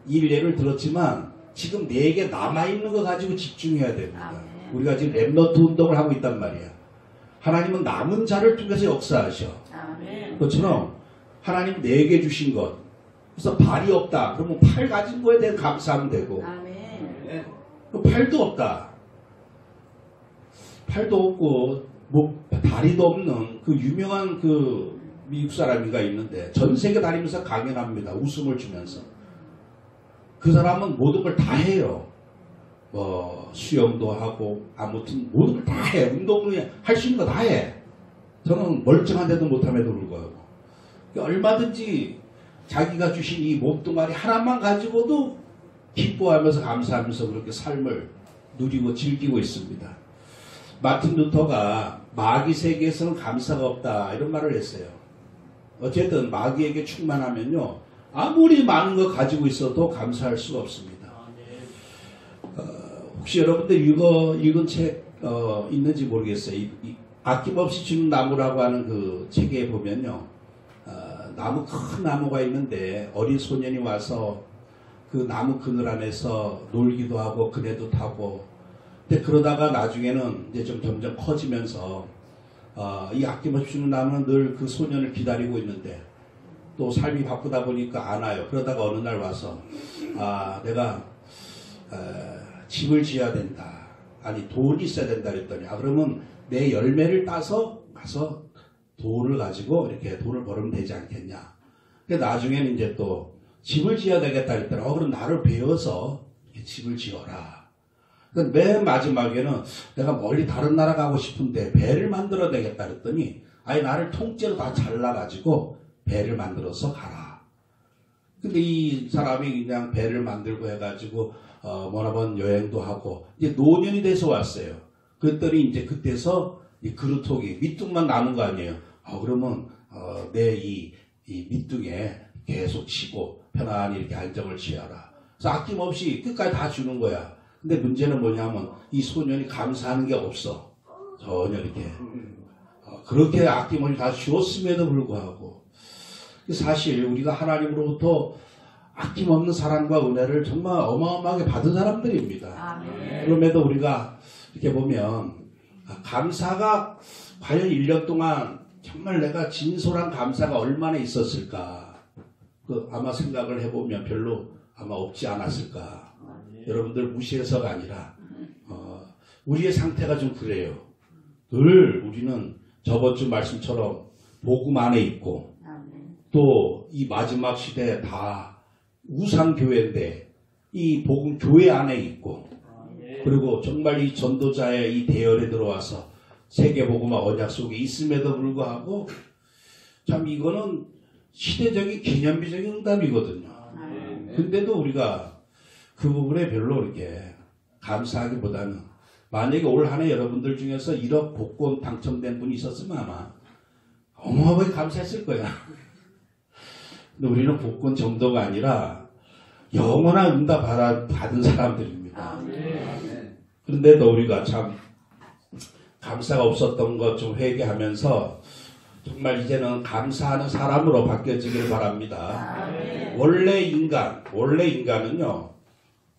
예를 들었지만 지금 내게 남아있는 거 가지고 집중해야 됩니다. 아멘. 우리가 지금 렘넌트 운동을 하고 있단 말이야. 하나님은 남은 자를 통해서 역사하셔. 아멘. 그것처럼 하나님 내게 주신 것. 그래서 발이 없다. 그러면 팔 가진 거에 대해 감사하면 되고. 아멘. 팔도 없다. 팔도 없고 뭐 다리도 없는 그 유명한 그 미국 사람이가 있는데 전 세계 다니면서 강연합니다. 웃음을 주면서. 그 사람은 모든 걸 다 해요. 뭐 수영도 하고 아무튼 모든 걸 다 해. 운동을 할 수 있는 거 다 해. 저는 멀쩡한데도 못함에도 불구하고 얼마든지 자기가 주신 이 몸뚱아리 하나만 가지고도 기뻐하면서 감사하면서 그렇게 삶을 누리고 즐기고 있습니다. 마틴 루터가 마귀 세계에서는 감사가 없다 이런 말을 했어요. 어쨌든 마귀에게 충만하면요 아무리 많은 거 가지고 있어도 감사할 수가 없습니다. 혹시 여러분들 읽은 책 있는지 모르겠어요. 아낌없이 주는 나무라고 하는 그 책에 보면요 나무 큰 나무가 있는데 어린 소년이 와서 그 나무 그늘 안에서 놀기도 하고 그네도 타고 근데 그러다가 나중에는 이제 좀 점점 커지면서 이 아낌없이 주는 나무는 늘 그 소년을 기다리고 있는데 또 삶이 바쁘다 보니까 안 와요. 그러다가 어느 날 와서 내가 집을 지어야 된다. 아니 돈이 있어야 된다 그랬더니 그러면 내 열매를 따서 가서 돈을 가지고 이렇게 돈을 벌으면 되지 않겠냐. 근데 나중에는 이제 또 집을 지어야 되겠다 그랬더니 그럼 나를 배워서 집을 지어라. 맨 마지막에는 내가 멀리 다른 나라 가고 싶은데 배를 만들어야 되겠다 그랬더니 아예 나를 통째로 다 잘라가지고 배를 만들어서 가라. 근데 이 사람이 그냥 배를 만들고 해가지고 머나먼 여행도 하고 이제 노년이 돼서 왔어요. 그랬더니 이제 그때서 이 그루터기 밑둥만 남은 거 아니에요. 그러면 내 이 밑둥에 계속 쉬고 편안히 이렇게 안정을 취하라. 그래서 아낌없이 끝까지 다 주는 거야. 근데 문제는 뭐냐면 이 소년이 감사하는 게 없어. 전혀 이렇게. 그렇게 아낌없이 다 주었음에도 불구하고 사실 우리가 하나님으로부터 아낌없는 사랑과 은혜를 정말 어마어마하게 받은 사람들입니다. 그럼에도 우리가 이렇게 보면 감사가 과연 1년 동안 정말 내가 진솔한 감사가 얼마나 있었을까 아마 생각을 해보면 별로 아마 없지 않았을까. 여러분들 무시해서가 아니라 우리의 상태가 좀 그래요. 늘 우리는 저번 주 말씀처럼 복음 안에 있고 또 이 마지막 시대에 다 우상교회인데 이 복음 교회 안에 있고 그리고 정말 이 전도자의 이 대열에 들어와서 세계복음화 언약 속에 있음에도 불구하고 참 이거는 시대적인 기념비적인 응답이거든요. 근데도 우리가 그 부분에 별로 이렇게 감사하기보다는 만약에 올 한 해 여러분들 중에서 1억 복권 당첨된 분이 있었으면 아마 어마어마하게 감사했을 거야. 근데 우리는 복권 정도가 아니라 영원한 응답 받은 사람들입니다. 그런데도 우리가 참 감사가 없었던 것 좀 회개하면서 정말 이제는 감사하는 사람으로 바뀌어지길 바랍니다. 원래 인간은요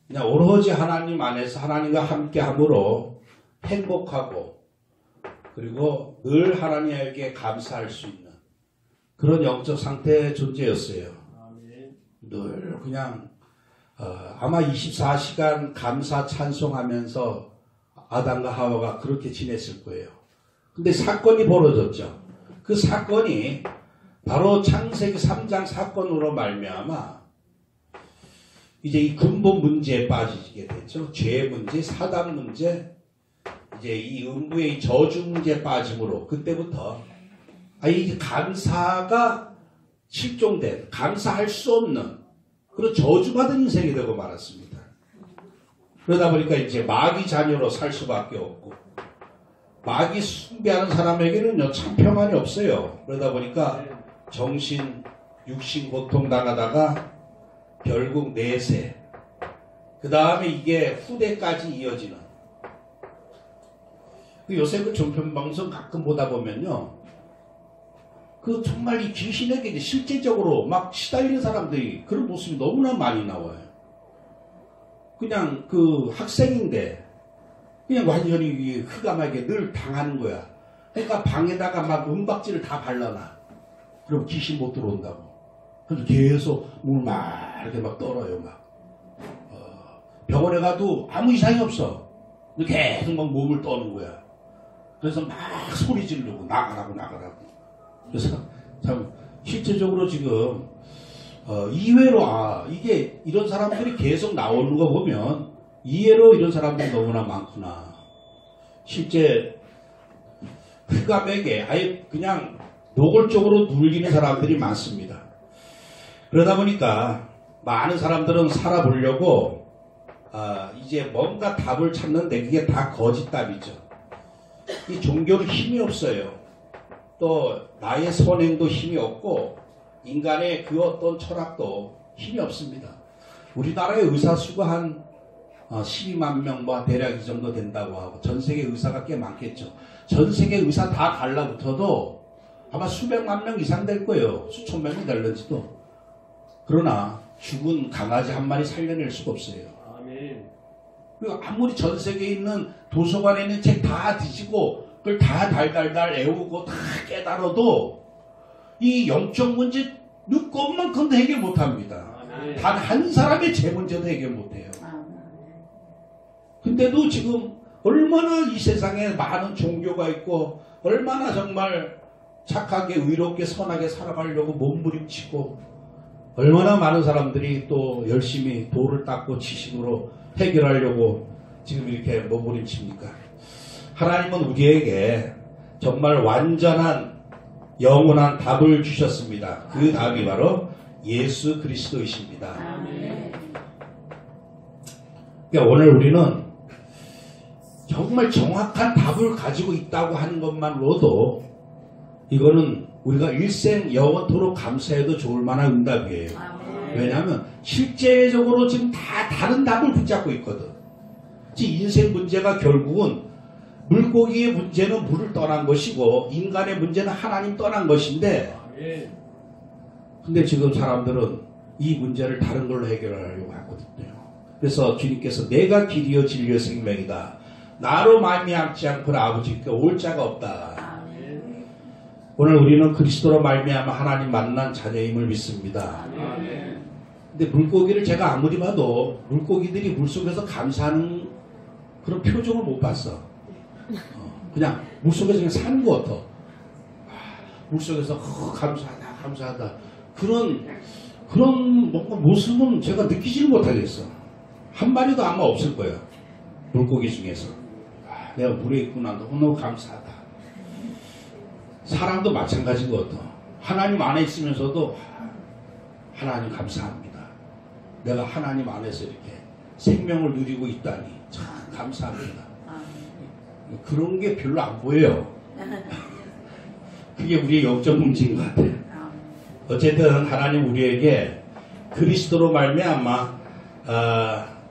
그냥 오로지 하나님 안에서 하나님과 함께함으로 행복하고 그리고 늘 하나님에게 감사할 수 있는 그런 영적 상태의 존재였어요. 늘 그냥 아마 24시간 감사 찬송하면서 아담과 하와가 그렇게 지냈을 거예요. 근데 사건이 벌어졌죠. 그 사건이 바로 창세기 3장 사건으로 말미암아 이제 이 근본 문제에 빠지게 되죠. 죄 문제, 사단 문제, 이제 이 음부의 저주 문제에 빠짐으로 그때부터 이 감사가 실종된, 감사할 수 없는 그런 저주받은 인생이 되고 말았습니다. 그러다 보니까 이제 마귀 자녀로 살 수밖에 없고 마귀 숭배하는 사람에게는요 참 평안이 없어요. 그러다 보니까 정신, 육신 고통 당하다가 결국 내세, 그 다음에 이게 후대까지 이어지는. 요새 그 종편방송 가끔 보다 보면요, 정말 이 귀신에게 실제적으로 막 시달리는 사람들이 그런 모습이 너무나 많이 나와요. 그냥 그 학생인데 그냥 완전히 흑암하게 늘 당하는 거야. 그러니까 방에다가 막 은박지를 다 발라놔. 그럼 귀신 못 들어온다고. 그래서 계속 문을 막 이렇게 막 떨어요. 막 병원에 가도 아무 이상이 없어. 계속 막 몸을 떠는 거야. 그래서 막 소리 지르고 나가라고. 그래서 참 실제적으로 지금 이외로 이게 이런 사람들이 계속 나오는 거 보면 이외로 이런 사람들이 너무나 많구나. 실제 흑암에게 아예 그냥 노골적으로 눌리는 사람들이 많습니다. 그러다 보니까 많은 사람들은 살아보려고 이제 뭔가 답을 찾는데 그게 다 거짓답이죠. 이 종교는 힘이 없어요. 또 나의 선행도 힘이 없고 인간의 그 어떤 철학도 힘이 없습니다. 우리나라의 의사 수가 한 12만 명 대략 이 정도 된다고 하고 전 세계 의사가 꽤 많겠죠. 전 세계 의사 다 갈라붙어도 아마 수백만 명 이상 될 거예요. 수천 명이 될는지도. 그러나 죽은 강아지 한 마리 살려낼 수가 없어요. 아멘. 그리고 아무리 전 세계에 있는 도서관에 있는 책 다 뒤지고 그걸 다 달달달 애우고 다 깨달아도 이 영적 문제 것만큼도 해결 못합니다. 단 한 사람의 제 문제도 해결 못해요. 근데도 지금 얼마나 이 세상에 많은 종교가 있고 얼마나 정말 착하게 의롭게 선하게 살아가려고 몸부림치고 얼마나 많은 사람들이 또 열심히 돌을 닦고 지식으로 해결하려고 지금 이렇게 몸부림칩니까? 하나님은 우리에게 정말 완전한 영원한 답을 주셨습니다. 그 답이 바로 예수 그리스도이십니다. 그러니까 오늘 우리는 정말 정확한 답을 가지고 있다고 하는 것만으로도 이거는 우리가 일생 영원토록 감사해도 좋을 만한 응답이에요. 왜냐하면 실제적으로 지금 다 다른 답을 붙잡고 있거든. 인생 문제가 결국은 물고기의 문제는 물을 떠난 것이고 인간의 문제는 하나님 떠난 것인데 근데 지금 사람들은 이 문제를 다른 걸로 해결하려고 하거든요. 그래서 주님께서 내가 길이요 진리요 생명이다. 나로 말미암지 않고는 아버지께 올 자가 없다. 오늘 우리는 그리스도로 말미암아 하나님 만난 자녀임을 믿습니다. 근데 물고기를 제가 아무리 봐도 물고기들이 물속에서 감사하는 그런 표정을 못 봤어. 그냥 물속에서 그냥 사는 것 같아. 물속에서 감사하다. 그런 뭔가 모습은 제가 느끼지를 못하겠어. 한 마리도 아마 없을 거예요. 물고기 중에서. 내가 물에 있구나. 너무 감사하다. 사람도 마찬가지인 것 같아. 하나님 안에 있으면서도 하나님 감사합니다. 내가 하나님 안에서 이렇게 생명을 누리고 있다니 참 감사합니다. 그런 게 별로 안 보여요. 그게 우리의 영적 문제인 것 같아요. 어쨌든 하나님 우리에게 그리스도로 말미암아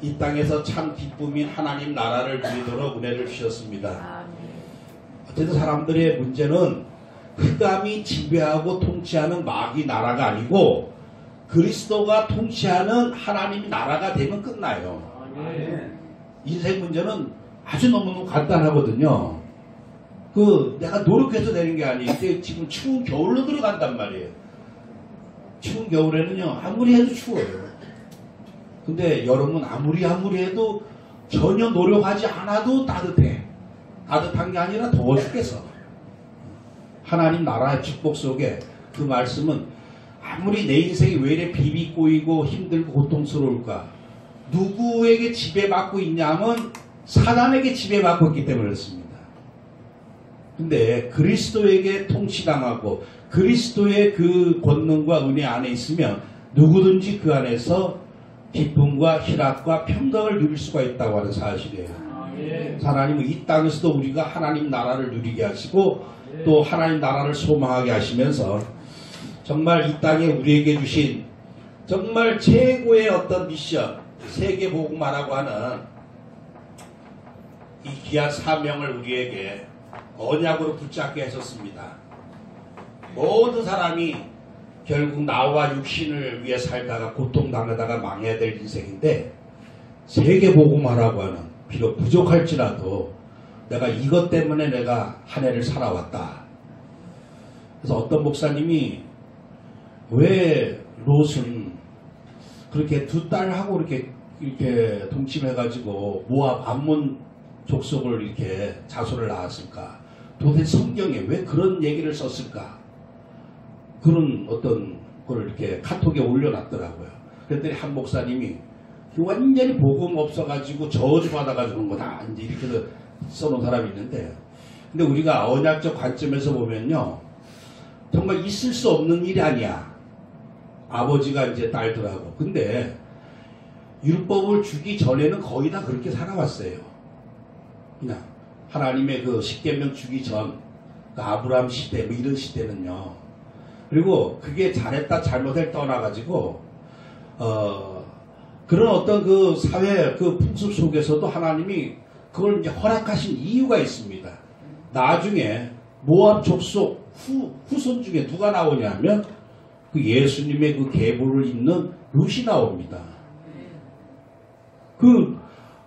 이 땅에서 참 기쁨인 하나님 나라를 누리도록 은혜를 주셨습니다. 어쨌든 사람들의 문제는 흑암이 지배하고 통치하는 마귀 나라가 아니고 그리스도가 통치하는 하나님 나라가 되면 끝나요. 인생 문제는 아주 너무너무 간단하거든요. 내가 노력해서 되는 게 아니에요. 이제 지금 추운 겨울로 들어간단 말이에요. 추운 겨울에는요, 아무리 해도 추워요. 근데 여름은 아무리 해도 전혀 노력하지 않아도 따뜻해. 따뜻한 게 아니라 더워 죽겠어. 하나님 나라의 축복 속에 그 말씀은 아무리 내 인생이 왜 이래 비비꼬이고 힘들고 고통스러울까? 누구에게 지배받고 있냐면 사단에게 지배받고 있기 때문에 그렇습니다. 근데 그리스도에게 통치당하고 그리스도의 그 권능과 은혜 안에 있으면 누구든지 그 안에서 기쁨과 희락과 평강을 누릴 수가 있다고 하는 사실이에요. 하나님은 이 땅에서도 우리가 하나님 나라를 누리게 하시고 또 하나님 나라를 소망하게 하시면서 정말 이 땅에 우리에게 주신 정말 최고의 어떤 미션, 세계복음화라고 하는 이 귀한 사명을 우리에게 언약으로 붙잡게 하셨습니다. 모든 사람이 결국 나와 육신을 위해 살다가 고통당하다가 망해야 될 인생인데 세계복음화라고 하는, 비록 부족할지라도 내가 이것 때문에 내가 한 해를 살아왔다. 그래서 어떤 목사님이 왜 롯은 그렇게 두 딸하고 이렇게 동침해가지고 모압 암몬 족속을 이렇게 자손을 낳았을까? 도대체 성경에 왜 그런 얘기를 썼을까? 그런 어떤 걸 이렇게 카톡에 올려놨더라고요. 그랬더니 한 목사님이 완전히 복음 없어가지고 저주받아가지고 그런 거다. 이제 이렇게 써놓은 사람이 있는데, 근데 우리가 언약적 관점에서 보면요, 정말 있을 수 없는 일이 아니야. 아버지가 이제 딸들하고. 근데 율법을 주기 전에는 거의 다 그렇게 살아왔어요. 그냥 하나님의 그 십계명 주기 전, 그 아브라함 시대, 뭐 이런 시대는요. 그리고 그게 잘했다 잘못을 떠나가지고 그런 어떤 그 사회 그 풍습 속에서도 하나님이 그걸 이제 허락하신 이유가 있습니다. 나중에 모압 족속 후손 중에 누가 나오냐면 그 예수님의 그 계보를 잇는 룻이 나옵니다. 그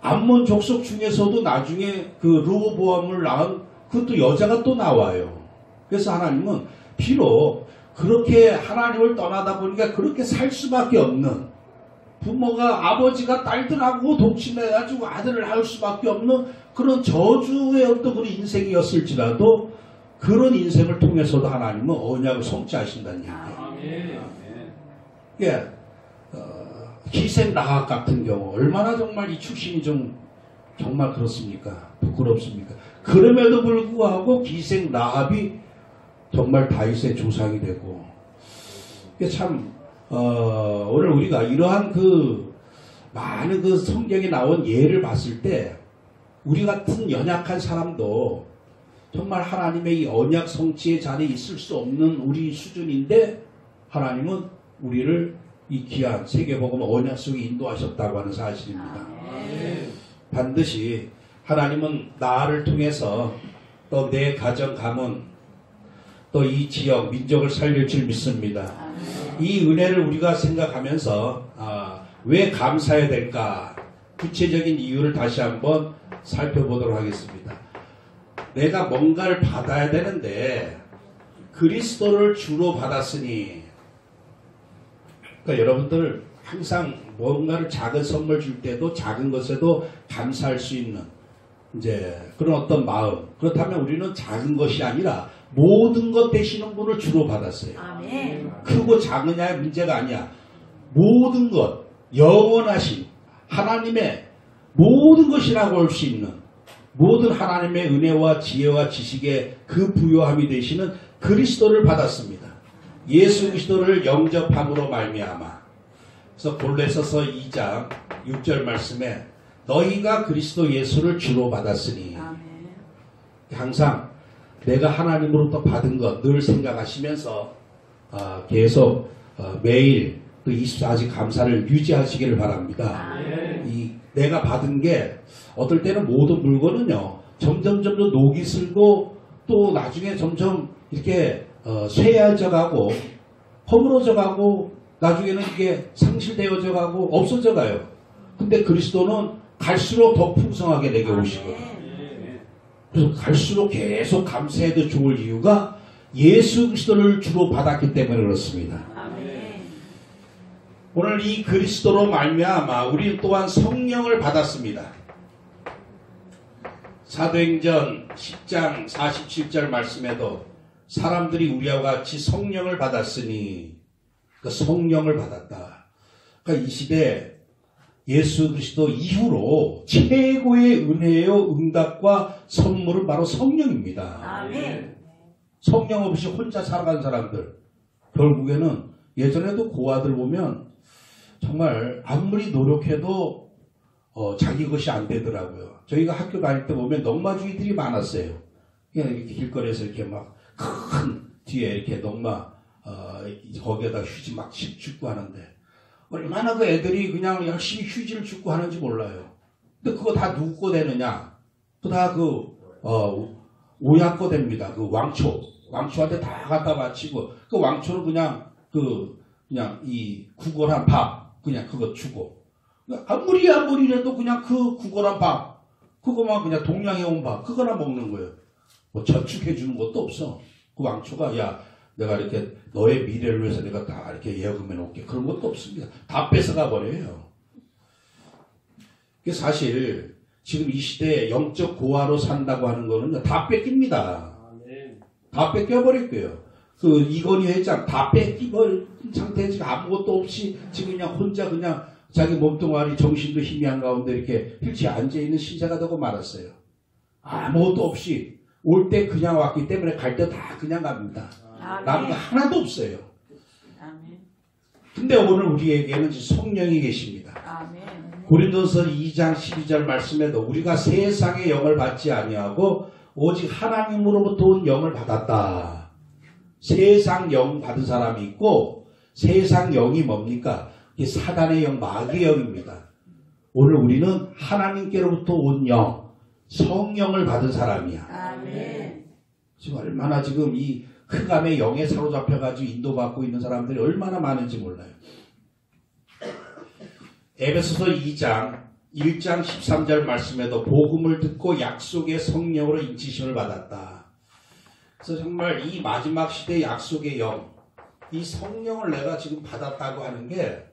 암몬 족속 중에서도 나중에 그 르호보암을 낳은 그것도 여자가 또 나와요. 그래서 하나님은 비록 그렇게 하나님을 떠나다 보니까 그렇게 살 수밖에 없는, 부모가 아버지가 딸들하고 동침해가지고 아들을 낳을 수밖에 없는 그런 저주의 어떤 그런 인생이었을지라도 그런 인생을 통해서도 하나님은 언약을 성취하신다는 얘기예요. 예, 기생 라합 같은 경우 얼마나 정말 이 출신이 정말 그렇습니까? 부끄럽습니까? 그럼에도 불구하고 기생 라합이 정말 다윗의 조상이 되고, 이게 참 오늘 우리가 이러한 그 많은 그 성경에 나온 예를 봤을 때 우리 같은 연약한 사람도 정말 하나님의 이 언약 성취의 자리에 있을 수 없는 우리 수준인데 하나님은 우리를 이 귀한 세계복음 언약 속에 인도하셨다고 하는 사실입니다. 반드시 하나님은 나를 통해서 또 내 가정 가문 또 이 지역 민족을 살릴 줄 믿습니다. 이 은혜를 우리가 생각하면서 왜 감사해야 될까? 구체적인 이유를 다시 한번 살펴보도록 하겠습니다. 내가 뭔가를 받아야 되는데 그리스도를 주로 받았으니, 그러니까 여러분들 항상 뭔가를 작은 선물 줄 때도 작은 것에도 감사할 수 있는 이제 그런 어떤 마음. 그렇다면 우리는 작은 것이 아니라 모든 것 되시는 분을 주로 받았어요. 아멘. 크고 작으냐의 문제가 아니야. 모든 것, 영원하신 하나님의 모든 것이라고 할 수 있는 모든 하나님의 은혜와 지혜와 지식의 그 부요함이 되시는 그리스도를 받았습니다. 예수 그리스도를 영접함으로 말미암아. 그래서 골로새서 2장 6절 말씀에 너희가 그리스도 예수를 주로 받았으니, 항상 내가 하나님으로부터 받은 것 늘 생각하시면서 계속 매일 그 24시간 감사를 유지하시기를 바랍니다. 내가 받은 게 어떨 때는 모든 물건은요 점점 녹이 슬고 또 나중에 점점 이렇게 쇠해져 가고 허물어져 가고 나중에는 이게 상실되어져 가고 없어져 가요. 근데 그리스도는 갈수록 더 풍성하게 내게 오시거든요. 그래서 갈수록 계속 감사해도 좋을 이유가 예수 그리스도를 주로 받았기 때문에 그렇습니다. 오늘 이 그리스도로 말미암아 우리 또한 성령을 받았습니다. 사도행전 10장 47절 말씀에도 사람들이 우리와 같이 성령을 받았으니, 그 성령을 받았다. 그러니까 이 시대 예수 그리스도 이후로 최고의 은혜요 응답과 선물은 바로 성령입니다. 아멘. 성령 없이 혼자 살아간 사람들, 결국에는 예전에도 고아들 보면 정말 아무리 노력해도 자기 것이 안 되더라고요. 저희가 학교 다닐 때 보면 넝마주의들이 많았어요. 그냥 이렇게 길거리에서 이렇게 막 큰 뒤에 이렇게 넝마 거기에다 휴지 막 줍고 하는데 얼마나 그 애들이 그냥 열심히 휴지를 줍고 하는지 몰라요. 근데 그거 다 누구 거 되느냐? 그거 다 오야 거 됩니다. 그 왕초한테 다 갖다 바치고, 그 왕초는 그냥 이 구걸한 밥 그냥 그거 주고, 아무리라도 그냥 그 구걸한 밥, 그거만 그냥 동양해온 밥, 그거나 먹는 거예요. 뭐 저축해주는 것도 없어. 그 왕초가, 야, 내가 이렇게 너의 미래를 위해서 내가 다 이렇게 예금해 놓을게. 그런 것도 없습니다. 다 뺏어가 버려요. 사실, 지금 이 시대에 영적 고아로 산다고 하는 거는 다 뺏깁니다. 다 뺏겨버릴 거예요. 그 이건희 회장 다 뺏기버린 상태에 지금 아무것도 없이 지금 그냥 혼자 그냥 자기 몸뚱아리 정신도 희미한 가운데 이렇게 휠체어 앉아있는 신사가 되고 말았어요. 아무것도 없이 올 때 그냥 왔기 때문에 갈 때 다 그냥 갑니다. 남은 거 하나도 없어요. 근데 오늘 우리에게는 성령이 계십니다. 고린도서 2장 12절 말씀에도 우리가 세상의 영을 받지 아니하고 오직 하나님으로부터 온 영을 받았다. 세상 영 받은 사람이 있고 세상 영이 뭡니까? 이 사단의 영, 마귀의 영입니다. 오늘 우리는 하나님께로부터 온 영, 성령을 받은 사람이야. 아멘. 지금 얼마나 지금 이 흑암의 영에 사로잡혀가지고 인도받고 있는 사람들이 얼마나 많은지 몰라요. 에베소서 2장 1장 13절 말씀에도 복음을 듣고 약속의 성령으로 인치심을 받았다. 그래서 정말 이 마지막 시대 약속의 영, 이 성령을 내가 지금 받았다고 하는 게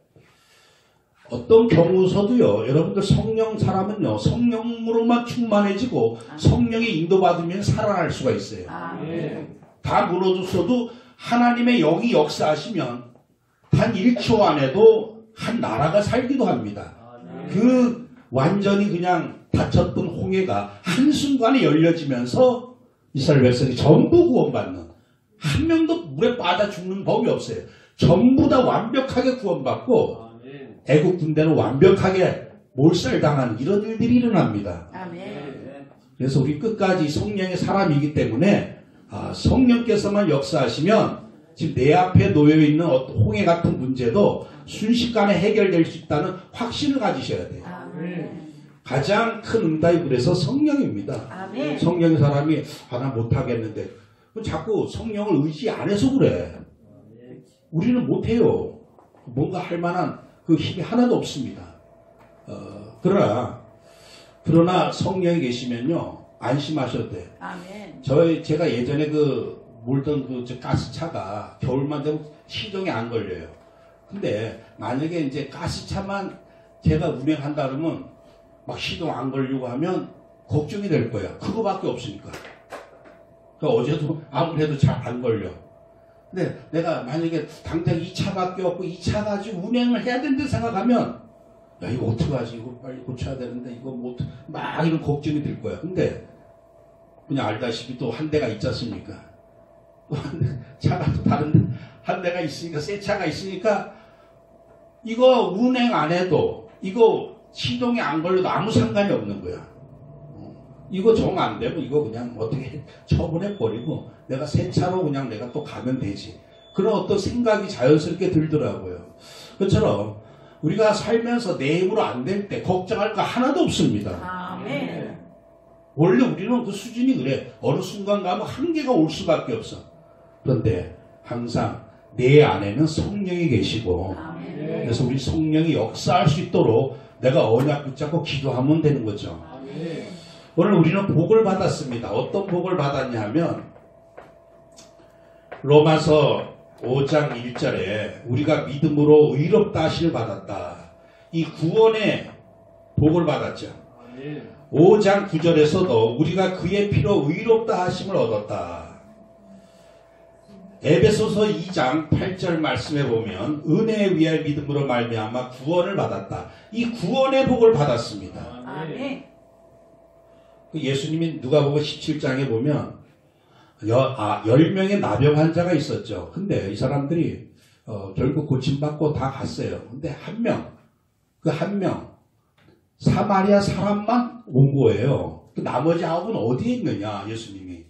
어떤 경우서도요, 여러분들 성령 사람은요, 성령으로만 충만해지고 성령의 인도받으면 살아날 수가 있어요. 다 무너졌어도 하나님의 영이 역사하시면 단 1초 안에도 한 나라가 살기도 합니다. 그 완전히 그냥 닫혔던 홍해가 한순간에 열려지면서 이스라엘 백성이 전부 구원받는, 한 명도 물에 빠져 죽는 법이 없어요. 전부 다 완벽하게 구원받고 애국 군대는 완벽하게 몰살당하는 이런 일들이 일어납니다. 그래서 우리 끝까지 성령의 사람이기 때문에 성령께서만 역사하시면 지금 내 앞에 놓여있는 어떤 홍해 같은 문제도 순식간에 해결될 수 있다는 확신을 가지셔야 돼요. 가장 큰 응답이 그래서 성령입니다. 성령의 사람이 나 못하겠는데 자꾸 성령을 의지 안 해서 그래. 우리는 못해요. 뭔가 할 만한 그 힘이 하나도 없습니다. 그러나 성령이 계시면요 안심하셔도 돼요. 제가 예전에 몰던 가스차가 겨울만 되면 시동이 안 걸려요. 근데 만약에 이제 가스차만 제가 운행한다 그러면 막 시동 안 걸리고 하면 걱정이 될 거야. 그거밖에 없으니까. 그러니까 어제도 아무래도 잘 안 걸려. 근데 내가 만약에 당장 이 차밖에 없고 이 차 가지고 운행을 해야 된다 생각하면 야 이거 어떡하지? 이거 빨리 고쳐야 되는데 이거 막 이런 걱정이 들 거야. 근데 그냥 알다시피 또 한 대가 있지 않습니까? 차가 또 다른 한 대가 있으니까 새 차가 있으니까 이거 운행 안 해도 이거 시동이 안 걸려도 아무 상관이 없는 거야. 이거 정 안 되면 이거 그냥 어떻게 처분해 버리고 내가 새 차로 그냥 내가 또 가면 되지. 그런 어떤 생각이 자연스럽게 들더라고요. 그처럼 우리가 살면서 내 힘으로 안 될 때 걱정할 거 하나도 없습니다. 원래 우리는 그 수준이 그래. 어느 순간 가면 한계가 올 수밖에 없어. 그런데 항상 내 안에는 성령이 계시고 그래서 우리 성령이 역사할 수 있도록 내가 언약 붙잡고 기도하면 되는 거죠. 오늘 우리는 복을 받았습니다. 어떤 복을 받았냐 하면 로마서 5장 1절에 우리가 믿음으로 의롭다 하심을 받았다. 이 구원의 복을 받았죠. 5장 9절에서도 우리가 그의 피로 의롭다 하심을 얻었다. 에베소서 2장 8절 말씀에 보면 은혜에 의할 믿음으로 말미암아 구원을 받았다. 이 구원의 복을 받았습니다. 예수님이 누가복음 17장에 보면 10명의 나병 환자가 있었죠. 근데 이 사람들이 결국 고침받고 다 갔어요. 근데 한 명 사마리아 사람만 온 거예요. 나머지 9은 어디에 있느냐 예수님이.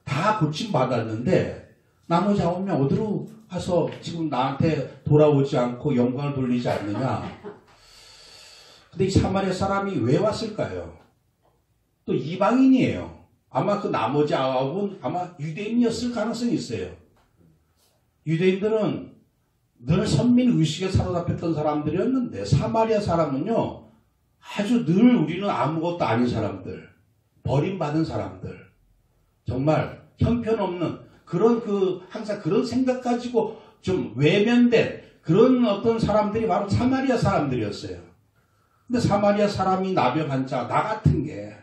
다 고침받았는데 나머지 9명 어디로 가서 지금 나한테 돌아오지 않고 영광을 돌리지 않느냐. 근데 이 사마리아 사람이 왜 왔을까요? 또 이방인이에요. 아마 그 나머지 9은 아마 유대인이었을 가능성이 있어요. 유대인들은 늘 선민의식에 사로잡혔던 사람들이었는데 사마리아 사람은요 아주 늘 우리는 아무것도 아닌 사람들, 버림받은 사람들, 정말 형편없는 그런 항상 그런 생각 가지고 좀 외면된 그런 어떤 사람들이 바로 사마리아 사람들이었어요. 근데 사마리아 사람이 나병 자, 나 같은 게,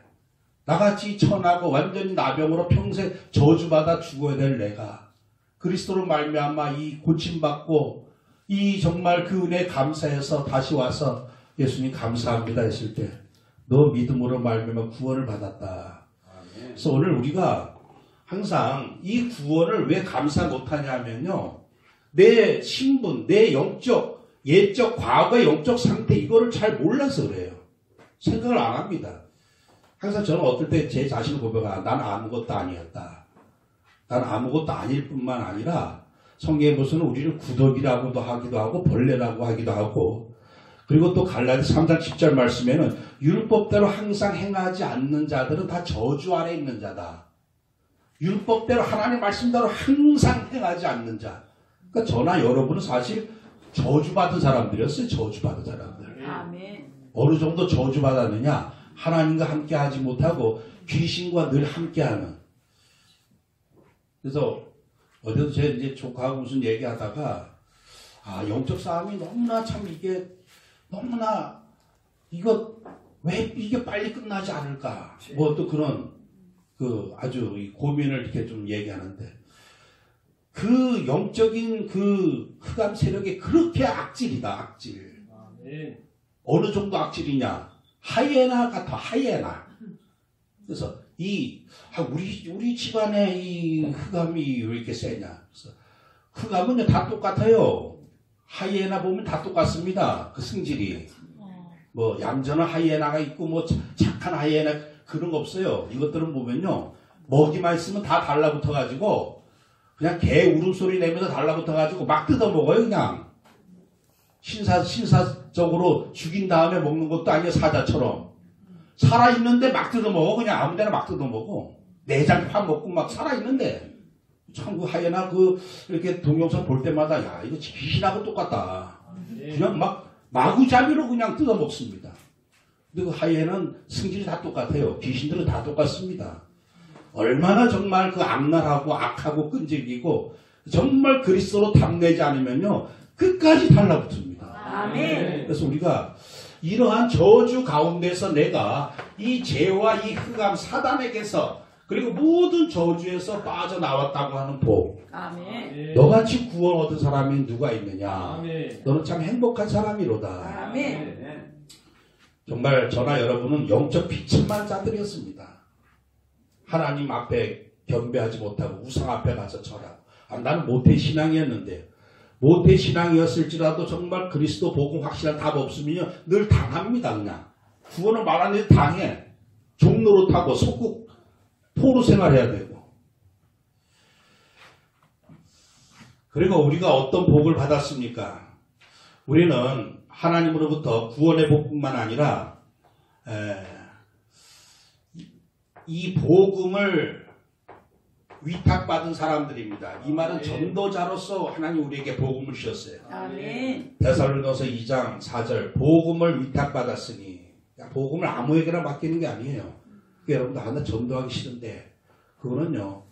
나같이 천하고 완전히 나병으로 평생 저주받아 죽어야 될 내가 그리스도로 말미암아 이 고침받고 이 정말 그 은혜에 감사해서 다시 와서 예수님 감사합니다 했을 때 너 믿음으로 말미암아 구원을 받았다. 그래서 오늘 우리가 항상 이 구원을 왜 감사 못하냐면요, 내 신분, 내 영적, 예적, 과거의 영적 상태 이거를 잘 몰라서 그래요. 생각을 안 합니다. 항상 저는 어떨 때 제 자신을 고백하, 난 아무것도 아니었다. 난 아무것도 아닐 뿐만 아니라 성경에 보서는 우리를 구더기라고도 하기도 하고 벌레라고 하기도 하고, 그리고 또 갈라디아서 3장 10절 말씀에는 율법대로 항상 행하지 않는 자들은 다 저주 아래 있는 자다. 율법대로 하나님 말씀대로 항상 행하지 않는 자. 그러니까 저나 여러분은 사실 저주받은 사람들이었어요. 저주받은 사람들. 아멘. 어느 정도 저주받았느냐? 하나님과 함께 하지 못하고 귀신과 늘 함께하는. 그래서 어제도 제 이제 조카하고 무슨 얘기하다가 영적 싸움이 너무나 참 이게 너무나 이거 왜 이게 빨리 끝나지 않을까? 뭐 또 그런 아주 고민을 이렇게 좀 얘기하는데 그 영적인 그 흑암 세력이 그렇게 악질이다. 악질. 어느 정도 악질이냐? 하이에나 같아. 하이에나. 그래서 우리 집안에 이 흑암이 왜 이렇게 세냐? 그래서 흑암은 다 똑같아요. 하이에나 보면 다 똑같습니다. 그 승질이. 뭐 얌전한 하이에나가 있고 뭐 착한 하이에나 그런 거 없어요. 이것들은 보면요, 먹이만 있으면 다 달라붙어가지고 그냥 개 울음소리 내면서 달라붙어가지고 막 뜯어먹어요. 그냥 신사적으로 죽인 다음에 먹는 것도 아니에요. 사자처럼 살아있는데 막 뜯어먹어. 그냥 아무데나 막 뜯어먹어. 내장 파먹고 막 살아있는데. 참 그 하이에나 이렇게 동영상 볼 때마다 야 이거 귀신하고 똑같다. 그냥 막 마구잡이로 그냥 뜯어먹습니다. 근데 그 하이에나는 승질이 다 똑같아요. 귀신들은 다 똑같습니다. 얼마나 정말 그 악랄하고 악하고 끈질기고 정말 그리스도로 탐내지 않으면요 끝까지 달라붙습니다. 아멘. 그래서 우리가 이러한 저주 가운데서 내가 이 죄와 이 흑암 사단에게서 그리고 모든 저주에서 빠져나왔다고 하는 복. 아멘. 너같이 구원 얻은 사람이 누가 있느냐. 아멘. 너는 참 행복한 사람이로다. 아멘. 정말 저나 여러분은 영적 비천만 자들이었습니다. 하나님 앞에 겸비하지 못하고 우상 앞에 가서 절하고. 나는 모태신앙이었는데 모태신앙이었을지라도 정말 그리스도 복음 확실한 답 없으면 늘 당합니다. 그냥 구원을 말하는데 당해. 종로로 타고 속국 포로 생활해야 되고. 그리고 우리가 어떤 복을 받았습니까? 우리는 하나님으로부터 구원의 복뿐만 아니라 이 복음을 위탁받은 사람들입니다. 이 말은 전도자로서 하나님 우리에게 복음을 주셨어요. 아멘. 데살로니가서 2장 4절 복음을 위탁받았으니, 복음을 아무에게나 맡기는 게 아니에요. 여러분들 나 전도하기 싫은데 그거는요,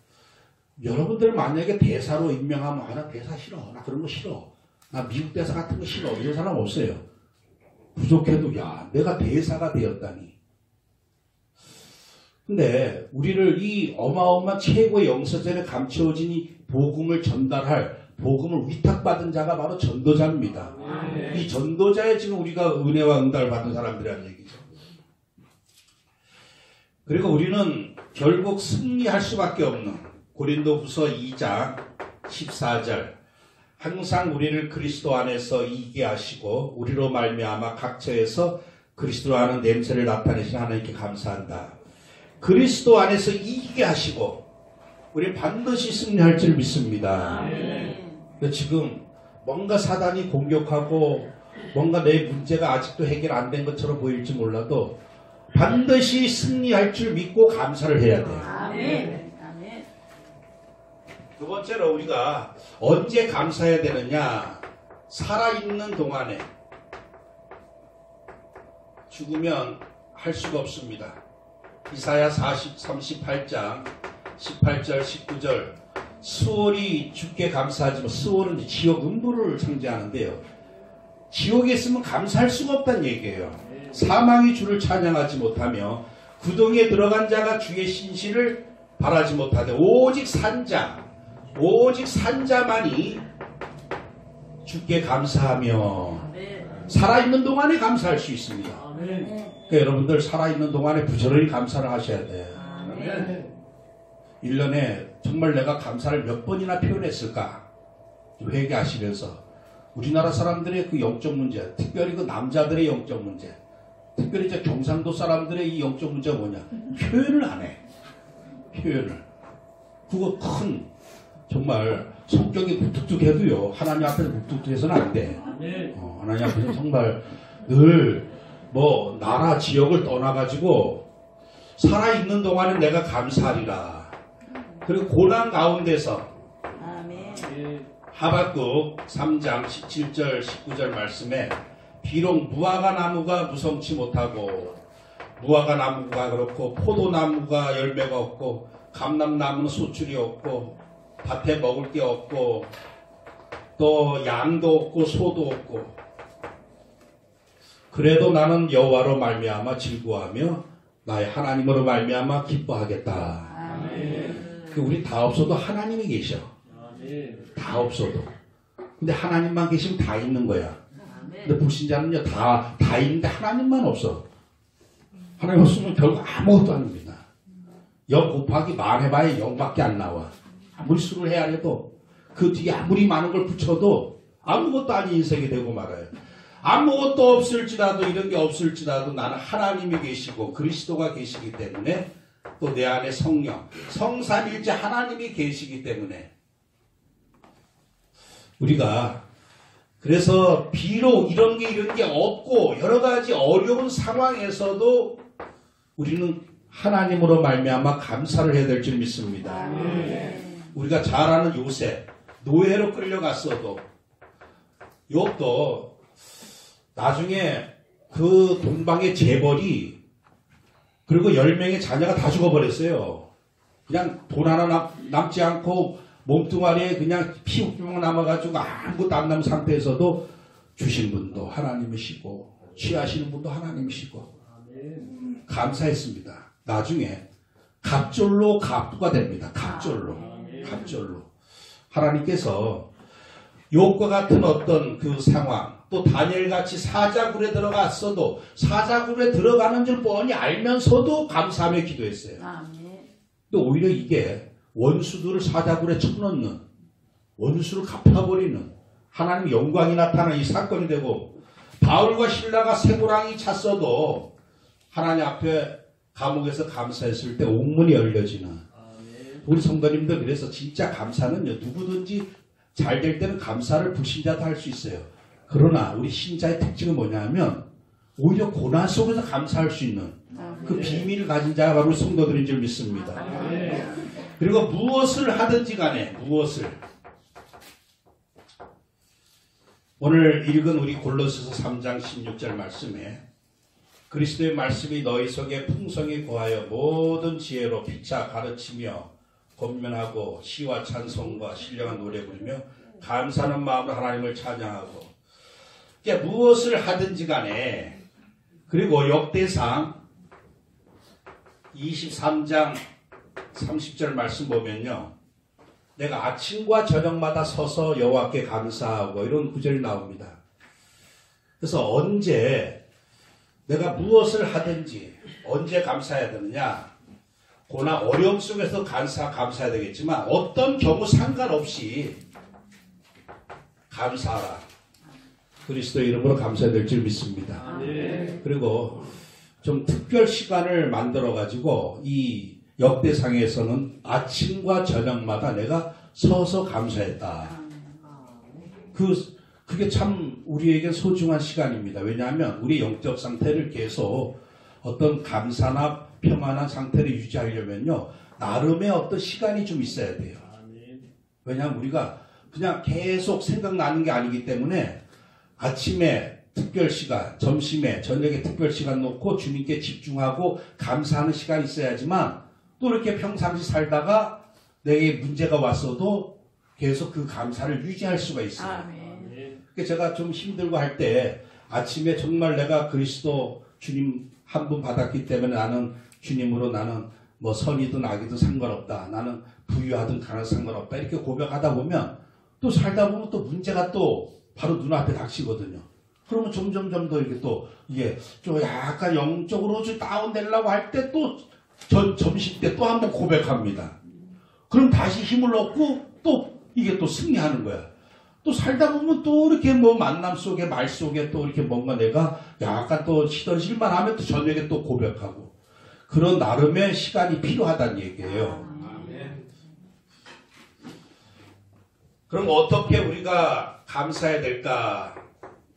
여러분들 만약에 대사로 임명하면 나 대사 싫어, 나 그런 거 싫어, 나 미국 대사 같은 거 싫어, 이런 사람 없어요. 부족해도 야 내가 대사가 되었다니. 근데 우리를 이 어마어마한 최고의 영서전에 감춰진 이 복음을 전달할, 복음을 위탁받은 자가 바로 전도자입니다. 이 전도자에 지금 우리가 은혜와 응답을 받은 사람들이라는 얘기죠. 그리고 우리는 결국 승리할 수밖에 없는 고린도후서 2장 14절 항상 우리를 그리스도 안에서 이기게 하시고 우리로 말미암아 각처에서 그리스도 하는 냄새를 나타내신 하나님께 감사한다. 그리스도 안에서 이기게 하시고 우리 반드시 승리할 줄 믿습니다. 아멘. 지금 뭔가 사단이 공격하고 뭔가 내 문제가 아직도 해결 안 된 것처럼 보일지 몰라도 반드시 승리할 줄 믿고 감사를 해야 돼요. 아멘. 아멘. 두 번째로 우리가 언제 감사해야 되느냐? 살아있는 동안에 죽으면 할 수가 없습니다. 이사야 38장 18절 19절 수월이 주께 감사하지만 수월은 지옥 음부를 상징하는데요. 지옥에 있으면 감사할 수가 없다는 얘기예요. 사망이 주를 찬양하지 못하며 구덩이에 들어간 자가 주의 신실을 바라지 못하되 오직 산자만이 주께 감사하며 살아있는 동안에 감사할 수 있습니다. 그러니까 여러분들 살아있는 동안에 부지런히 감사를 하셔야 돼요. 1년에 정말 내가 감사를 몇 번이나 표현했을까 회개하시면서 우리나라 사람들의 그 영적 문제, 특별히 그 남자들의 영적 문제, 특별히 이제 경상도 사람들의 이 영적 문제가 뭐냐, 표현을 안 해. 표현을. 그거 큰 정말 성격이 묵뚝뚝해도요, 하나님 앞에서 묵뚝뚝해서는 안 돼. 하나님 앞에서 정말 늘 뭐 나라 지역을 떠나가지고 살아있는 동안에 내가 감사하리라. 그리고 고난 가운데서 하박국 3장 17절 19절 말씀에 비록 무화과 나무가 무성치 못하고 무화과 나무가 그렇고 포도나무가 열매가 없고 감람나무는 소출이 없고 밭에 먹을 게 없고 또 양도 없고 소도 없고 그래도 나는 여호와로 말미암아 즐거워하며 나의 하나님으로 말미암아 기뻐하겠다. 우리 다 없어도 하나님이 계셔. 다 없어도. 근데 하나님만 계시면 다 있는 거야. 근데 불신자는요 다 있는데 하나님만 없어. 하나님 없으면 결국 아무것도 아닙니다. 0 곱하기 만 해봐야 0밖에 안 나와. 아무리 수를 해야 해도 그 뒤에 아무리 많은 걸 붙여도 아무것도 아닌 인생이 되고 말아요. 아무것도 없을지라도 이런 게 없을지라도 나는 하나님이 계시고 그리스도가 계시기 때문에 또 내 안에 성령, 성삼일체 하나님이 계시기 때문에 우리가 그래서 비록 이런 게 없고 여러 가지 어려운 상황에서도 우리는 하나님으로 말미암아 감사를 해야 될 줄 믿습니다. 우리가 잘 아는 요셉, 노예로 끌려갔어도 욥도 나중에 그 동방의 재벌이 그리고 10명의 자녀가 다 죽어버렸어요. 그냥 돈 하나 남지 않고 몸뚱아리에 그냥 피부만 남아가지고 아무것도 안 남은 상태에서도 주신 분도 하나님이시고 취하시는 분도 하나님이시고 감사했습니다. 나중에 갑절로 갑부가 됩니다. 갑절로. 하나님께서 욥과 같은 어떤 그 상황 또 다니엘같이 사자굴에 들어갔어도 사자굴에 들어가는 줄 뻔히 알면서도 감사하며 기도했어요. 또 오히려 이게 원수들을 사자굴에 쳐넣는 원수를 갚아버리는 하나님의 영광이 나타나는 이 사건이 되고 바울과 신라가 쇠고랑이 찼어도 하나님 앞에 감옥에서 감사했을 때 옥문이 열려지는 우리 성도님들 그래서 진짜 감사는요 누구든지 잘 될 때는 감사를 불신자도 할 수 있어요. 그러나 우리 신자의 특징은 뭐냐면 오히려 고난 속에서 감사할 수 있는 그 비밀을 가진 자가 바로 성도들인 줄 믿습니다. 그리고 무엇을 하든지 간에 무엇을 오늘 읽은 우리 골로새서 3장 16절 말씀에 그리스도의 말씀이 너희 속에 풍성히 거하여 모든 지혜로 피차 가르치며 권면하고 시와 찬송과 신령한 노래 부르며 감사하는 마음으로 하나님을 찬양하고 그러니까 무엇을 하든지 간에 그리고 역대상 23장 30절 말씀 보면요 내가 아침과 저녁마다 서서 여호와께 감사하고 이런 구절이 나옵니다. 그래서 언제 내가 무엇을 하든지 언제 감사해야 되느냐 고난 어려움 속에서 감사해야 되겠지만 어떤 경우 상관없이 감사하라. 그리스도 이름으로 감사해야 될 줄 믿습니다. 그리고 좀 특별 시간을 만들어 가지고 이 역대상에서는 아침과 저녁마다 내가 서서 감사했다. 그게 참 우리에게 소중한 시간입니다. 왜냐하면 우리 영적 상태를 계속 어떤 감사나 평안한 상태를 유지하려면요 나름의 어떤 시간이 좀 있어야 돼요. 왜냐하면 우리가 그냥 계속 생각나는 게 아니기 때문에 아침에 특별 시간, 점심에, 저녁에 특별 시간 놓고 주님께 집중하고 감사하는 시간이 있어야지만 또 이렇게 평상시 살다가 내게 문제가 왔어도 계속 그 감사를 유지할 수가 있어요. 아멘. 그래서 제가 좀 힘들고 할 때 아침에 정말 내가 그리스도 주님 한 분 받았기 때문에 나는 주님으로 나는 뭐 선이든 악이든 상관없다. 나는 부유하든 가난하든 상관없다. 이렇게 고백하다 보면 또 살다 보면 또 문제가 또 바로 눈앞에 닥치거든요. 그러면 점점 더 이렇게 또 이게 좀 약간 영적으로 좀 다운되려고 할 때 또 점심 때 또 한번 고백합니다. 그럼 다시 힘을 얻고 또 이게 또 승리하는 거야. 또 살다 보면 또 이렇게 뭐 만남 속에 말 속에 또 이렇게 뭔가 내가 약간 또 시들실만 하면 또 저녁에 또 고백하고 그런 나름의 시간이 필요하다는 얘기예요. 그럼 어떻게 우리가 감사해야 될까?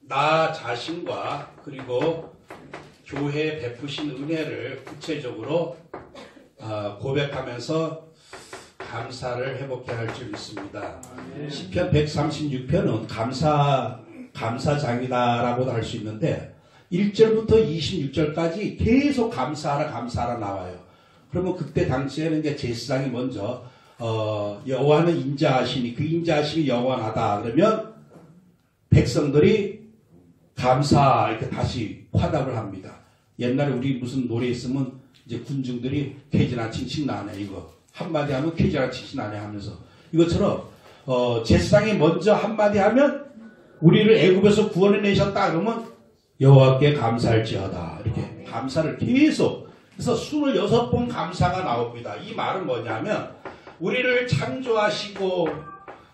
나 자신과 그리고 교회에 베푸신 은혜를 구체적으로 고백하면서 감사를 회복해야 할 줄 믿습니다. 시편 136편은 감사장이다라고도 할 수 있는데 1절부터 26절까지 계속 감사하라 나와요. 그러면 그때 당시에는 이제 제사장이 먼저 여호와는 인자하시니 그 인자하심이 영원하다. 그러면 백성들이 감사 이렇게 다시 화답을 합니다. 옛날에 우리 무슨 노래 있으면 이제 군중들이 캐지나 칭칭 나네 이거 한마디 하면 캐지나 칭칭 나네 하면서 이것처럼 제사장이 먼저 한마디 하면 우리를 애굽에서 구원해 내셨다 그러면 여호와께 감사할지어다 이렇게 감사를 계속 그래서 26번 감사가 나옵니다. 이 말은 뭐냐면 우리를 창조하시고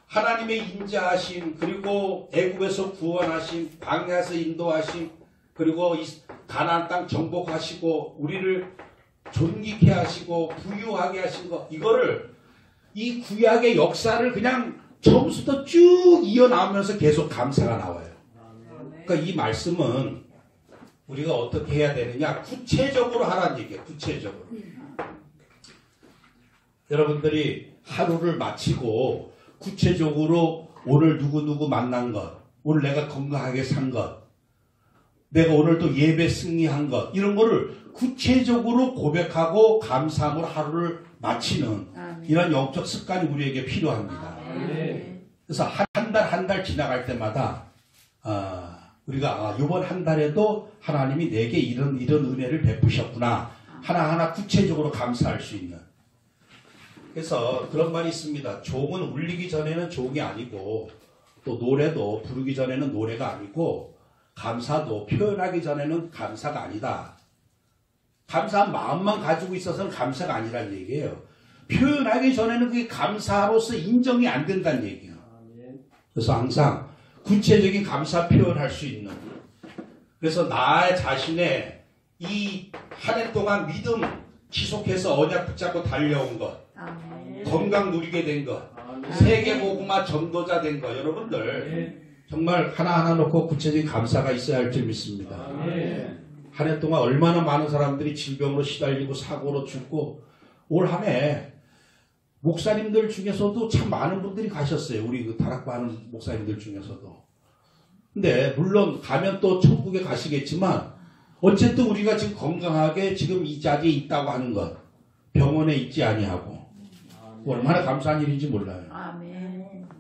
하나님의 인자하심 그리고 애굽에서 구원하심 광야에서 인도하심 그리고 가나안 땅 정복하시고 우리를 존귀케 하시고 부유하게 하신 것 이거를 이 구약의 역사를 그냥 처음부터 쭉 이어나오면서 계속 감사가 나와요. 그러니까 이 말씀은 우리가 어떻게 해야 되느냐 구체적으로 하라는 얘기예요. 구체적으로. 여러분들이 하루를 마치고 구체적으로 오늘 누구 만난 것, 오늘 내가 건강하게 산 것, 내가 오늘 또 예배 승리한 것 이런 거를 구체적으로 고백하고 감사함으로 하루를 마치는 이런 영적 습관이 우리에게 필요합니다. 그래서 한 달 지나갈 때마다 우리가 이번 한 달에도 하나님이 내게 이런 은혜를 베푸셨구나 하나하나 구체적으로 감사할 수 있는 그래서 그런 말이 있습니다. 종은 울리기 전에는 종이 아니고 또 노래도 부르기 전에는 노래가 아니고 감사도 표현하기 전에는 감사가 아니다. 감사한 마음만 가지고 있어서는 감사가 아니라는 얘기예요. 표현하기 전에는 그게 감사로서 인정이 안 된다는 얘기예요. 그래서 항상 구체적인 감사 표현할 수 있는 그래서 나 자신의 이 한 해 동안 믿음 지속해서 언약 붙잡고 달려온 것 건강 누리게 된 것 세계복음화 전도자 된 것 여러분들 정말 하나하나 놓고 구체적인 감사가 있어야 할 줄 믿습니다. 한 해 동안 얼마나 많은 사람들이 질병으로 시달리고 사고로 죽고 올 한 해 목사님들 중에서도 참 많은 분들이 가셨어요. 우리 그 다락방 하는 목사님들 중에서도. 근데 물론 가면 또 천국에 가시겠지만 어쨌든 우리가 지금 건강하게 지금 이 자리에 있다고 하는 것 병원에 있지 아니하고 얼마나 감사한 일인지 몰라요.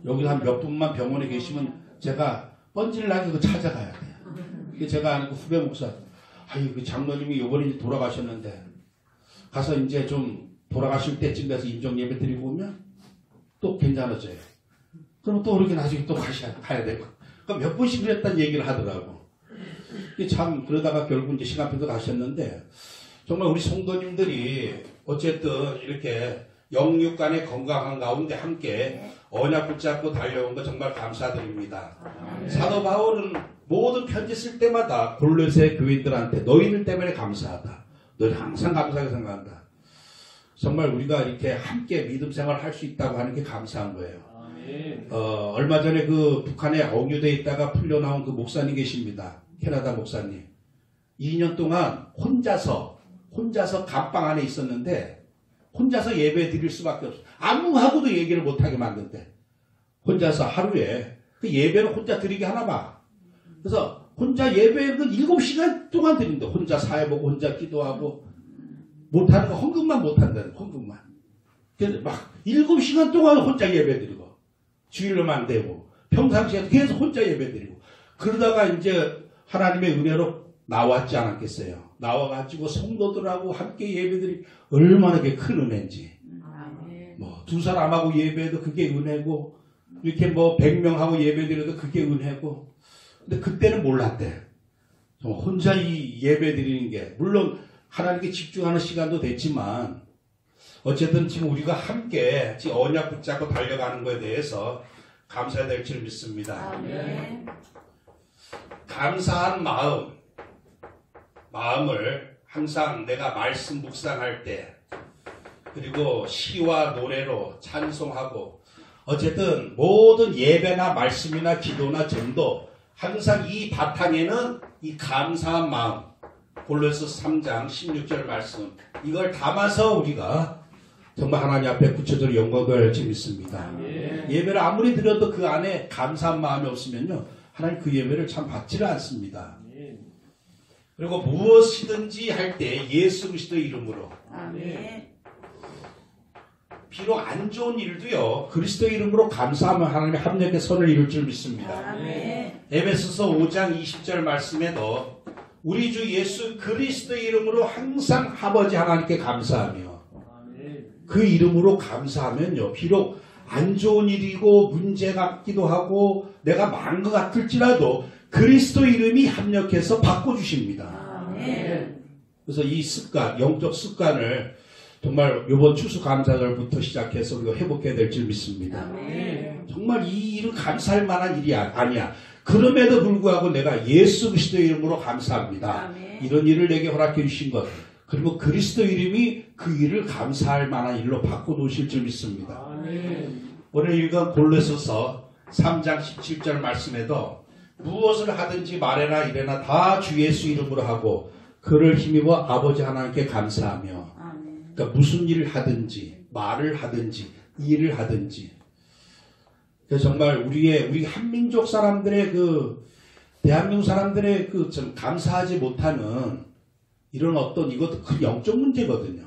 여기 한 몇 분만 병원에 계시면 제가 뻔질나게 그거 찾아가야 돼요. 제가 아는 그 후배 목사 그 장로님이 요번에 이제 돌아가셨는데 가서 이제 좀 돌아가실 때쯤 돼서 인정 예배 드리고 오면 또 괜찮아져요. 그럼 또 그렇게 나중에 또 가야 되고. 그러니까 몇 번씩 그랬다는 얘기를 하더라고. 참 그러다가 결국 이제 시간표도 가셨는데 정말 우리 성도님들이 어쨌든 이렇게 영육 간의 건강한 가운데 함께 언약 붙잡고 달려온 거 정말 감사드립니다. 사도 바울은 모든 편지 쓸 때마다 골로새 교인들한테 너희들 때문에 감사하다. 너희들 항상 감사하게 생각한다. 정말 우리가 이렇게 함께 믿음 생활을 할 수 있다고 하는 게 감사한 거예요. 얼마 전에 그 북한에 억류돼 있다가 풀려나온 그 목사님 계십니다. 캐나다 목사님. 2년 동안 혼자서 감방 안에 있었는데 혼자서 예배 드릴 수밖에 없어요. 아무하고도 얘기를 못하게 만든대. 혼자서 하루에 그 예배를 혼자 드리게 하나 봐. 그래서 혼자 예배를 7시간 동안 드린다. 혼자 사회보고 혼자 기도하고 못하는 거 헌금만 못한다는 헌금만. 그래서 막 7시간 동안 혼자 예배 드리고 주일로만 되고 평상시에도 계속 혼자 예배 드리고 그러다가 이제 하나님의 은혜로 나왔지 않았겠어요. 나와가지고 성도들하고 함께 예배드리 얼마나 그게 큰 은혜인지. 뭐 2사람하고 예배도 그게 은혜고 이렇게 뭐 100명하고 예배드려도 그게 은혜고. 근데 그때는 몰랐대. 혼자 이 예배드리는 게 물론 하나님께 집중하는 시간도 됐지만 어쨌든 지금 우리가 함께 지금 언약 붙잡고 달려가는 것에 대해서 감사해야 될 줄 믿습니다. 아멘. 감사한 마음을 항상 내가 말씀 묵상할 때 그리고 시와 노래로 찬송하고 어쨌든 모든 예배나 말씀이나 기도나 전도 항상 이 바탕에는 이 감사한 마음 골로새 3장 16절 말씀 이걸 담아서 우리가 정말 하나님 앞에 구체적으로 영광을 줄 믿습니다. 예배를 아무리 드려도 그 안에 감사한 마음이 없으면요 하나님 그 예배를 참 받지를 않습니다. 그리고 무엇이든지 할 때 예수 그리스도의 이름으로 아멘. 비록 안 좋은 일도요 그리스도의 이름으로 감사하면 하나님의 합력의 선을 이룰 줄 믿습니다. 아멘. 에베소서 5장 20절 말씀에도 우리 주 예수 그리스도의 이름으로 항상 아버지 하나님께 감사하며 그 이름으로 감사하면요 비록 안 좋은 일이고 문제 같기도 하고 내가 망한 것 같을지라도 그리스도 이름이 합력해서 바꿔주십니다. 아멘. 그래서 이 습관, 영적 습관을 정말 이번 추수감사절부터 시작해서 우리가 회복해야 될 줄 믿습니다. 아멘. 정말 이 일은 감사할 만한 일이 아니야. 그럼에도 불구하고 내가 예수 그리스도의 이름으로 감사합니다. 아멘. 이런 일을 내게 허락해 주신 것 그리고 그리스도 이름이 그 일을 감사할 만한 일로 바꿔놓으실 줄 믿습니다. 아멘. 오늘 읽은 골로새서 3장 17절 말씀에도 무엇을 하든지 말해나 이래나 다 주 예수 이름으로 하고 그를 힘입어 아버지 하나님께 감사하며 아멘. 그러니까 무슨 일을 하든지 말을 하든지 일을 하든지 그래서 정말 우리 한민족 사람들의 대한민국 사람들의 좀 감사하지 못하는 이런 어떤 이것도 큰 영적 문제거든요.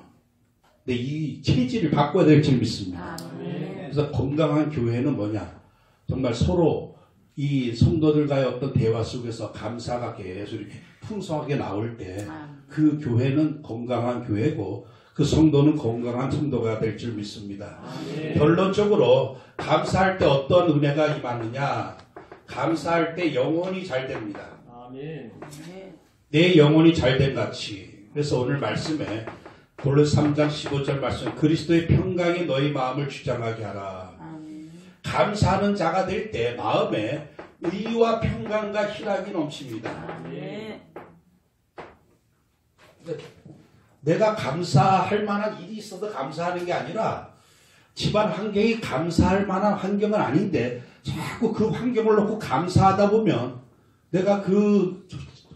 근데 이 체질을 바꿔야 될 줄 믿습니다. 아멘. 그래서 건강한 교회는 뭐냐? 정말 서로 이 성도들과의 어떤 대화 속에서 감사가 계속 이렇게 풍성하게 나올 때 그 교회는 건강한 교회고 그 성도는 건강한 성도가 될 줄 믿습니다. 결론적으로 감사할 때 어떤 은혜가 임하느냐? 감사할 때 영혼이 잘 됩니다. 아멘. 내 영혼이 잘된 같이. 그래서 오늘 말씀에 골로새 3장 15절 말씀 그리스도의 평강이 너희 마음을 주장하게 하라. 아멘. 감사하는 자가 될 때 마음에 의와 평강과 희락이 넘칩니다. 아멘. 내가 감사할 만한 일이 있어도 감사하는 게 아니라 집안 환경이 감사할 만한 환경은 아닌데 자꾸 그 환경을 놓고 감사하다 보면 내가 그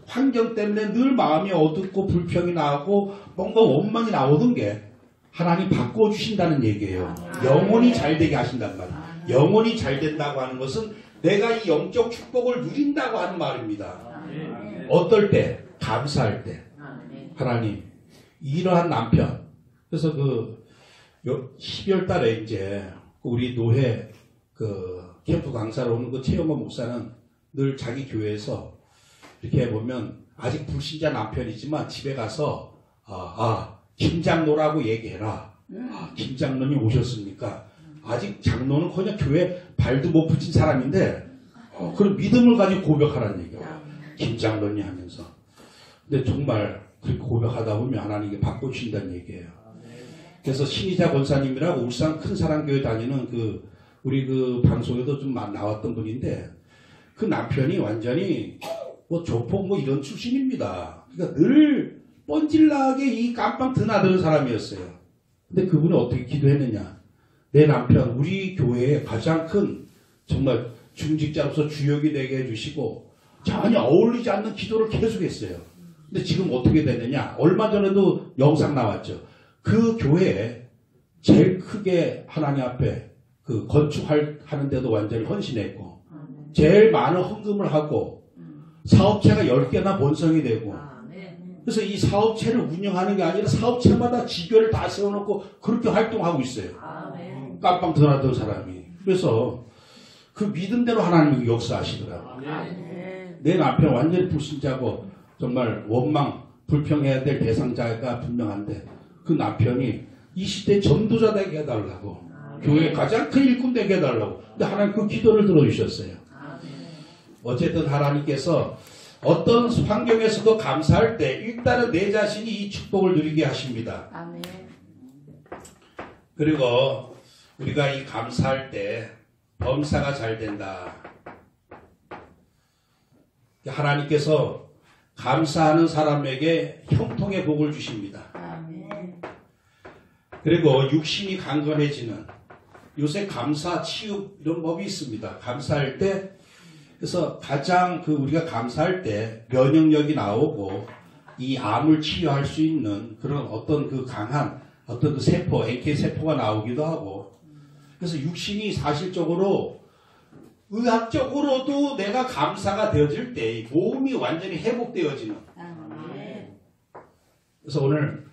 환경 때문에 늘 마음이 어둡고 불평이 나고 뭔가 원망이 나오던 게 하나님 바꿔주신다는 얘기예요. 영혼이 잘 되게 하신단 말이에요. 영혼이 잘 된다고 하는 것은 내가 이 영적 축복을 누린다고 하는 말입니다. 어떨 때? 감사할 때. 하나님 이러한 남편 그래서 12월 달에 이제 우리 노회 캠프 강사로 오는 최영호 목사는 늘 자기 교회에서 이렇게 보면 아직 불신자 남편이지만 집에 가서 김 장로라고 얘기해라. 김 장로님 오셨습니까? 아직 장로는커녕 교회 발도 못 붙인 사람인데 그런 믿음을 가지고 고백하라는 얘기야. 김 장로님 하면서. 근데 정말 그렇게 고백하다 보면 하나님께 바꿔주신다는 얘기예요. 그래서 신희자 권사님이라고 울산 큰사랑교회 다니는 우리 방송에도 좀 나왔던 분인데 그 남편이 완전히 조폭 이런 출신입니다. 그러니까 늘 뻔질나게 이 깜빵 드나드는 사람이었어요. 근데 그분이 어떻게 기도했느냐. 내 남편 우리 교회에 가장 큰 정말 중직자로서 주역이 되게 해주시고 전혀 어울리지 않는 기도를 계속했어요. 근데 지금 어떻게 됐느냐. 얼마 전에도 영상 나왔죠. 그 교회에 제일 크게 하나님 앞에 그 건축하는데도 완전히 헌신했고 제일 많은 헌금을 하고 사업체가 10개나 본성이 되고 그래서 이 사업체를 운영하는 게 아니라 사업체마다 지교를 다 세워놓고 그렇게 활동하고 있어요. 깜빵 드나던 사람이. 그래서 그 믿음대로 하나님이 역사하시더라고요. 내 남편 완전히 불신자고 정말 원망, 불평해야 될 대상자가 분명한데 그 남편이 20대 전도자 되게 해달라고 교회 가장 큰 일꾼 되게 해달라고. 근데 하나님 그 기도를 들어주셨어요. 어쨌든 하나님께서 어떤 환경에서도 감사할 때 일단은 내 자신이 이 축복을 누리게 하십니다. 그리고 우리가 이 감사할 때 범사가 잘 된다. 하나님께서 감사하는 사람에게 형통의 복을 주십니다. 그리고 육신이 강건해지는 요새 감사, 치유 이런 법이 있습니다. 감사할 때 그래서 가장 우리가 감사할 때 면역력이 나오고 이 암을 치유할 수 있는 그런 어떤 그 강한 어떤 그 세포, NK 세포가 나오기도 하고 그래서 육신이 사실적으로 의학적으로도 내가 감사가 되어질 때 몸이 완전히 회복되어지는. 그래서 오늘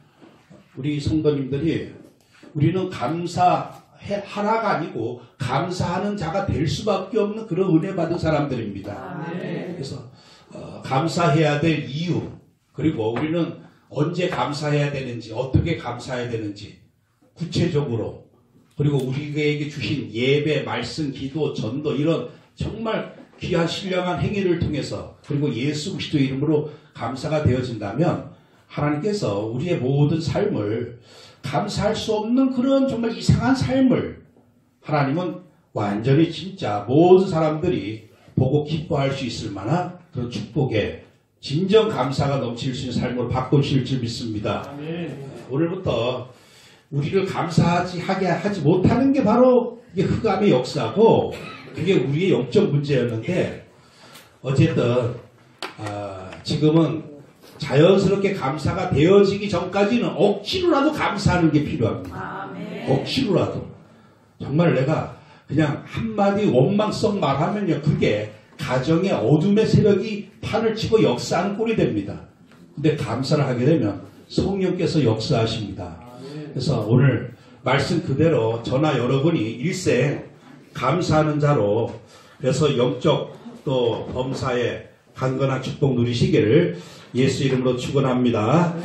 우리 성도님들이 우리는 감사하라가 아니고 감사하는 자가 될 수밖에 없는 그런 은혜 받은 사람들입니다. 그래서 감사해야 될 이유 그리고 우리는 언제 감사해야 되는지 어떻게 감사해야 되는지 구체적으로 그리고 우리에게 주신 예배, 말씀, 기도, 전도 이런 정말 귀한 신령한 행위를 통해서 그리고 예수 그리스도의 이름으로 감사가 되어진다면 하나님께서 우리의 모든 삶을 감사할 수 없는 그런 정말 이상한 삶을 하나님은 완전히 진짜 모든 사람들이 보고 기뻐할 수 있을 만한 그런 축복에 진정 감사가 넘칠 수 있는 삶으로 바꿔주실 줄 믿습니다. 오늘부터 우리를 감사하게 하지 못하는 게 바로 이게 흑암의 역사고 그게 우리의 영적 문제였는데 어쨌든 지금은 자연스럽게 감사가 되어지기 전까지는 억지로라도 감사하는 게 필요합니다. 억지로라도 정말 내가 그냥 한마디 원망성 말하면요 그게 가정의 어둠의 세력이 판을 치고 역사하는 꼴이 됩니다. 근데 감사를 하게 되면 성령께서 역사하십니다. 그래서 오늘 말씀 그대로 저나 여러분이 일생 감사하는 자로 그래서 영적 또 범사의 강건한 축복 누리시기를 예수 이름으로 축원합니다.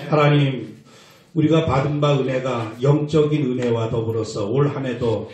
하나님 우리가 받은 바 은혜가 영적인 은혜와 더불어서 올 한 해도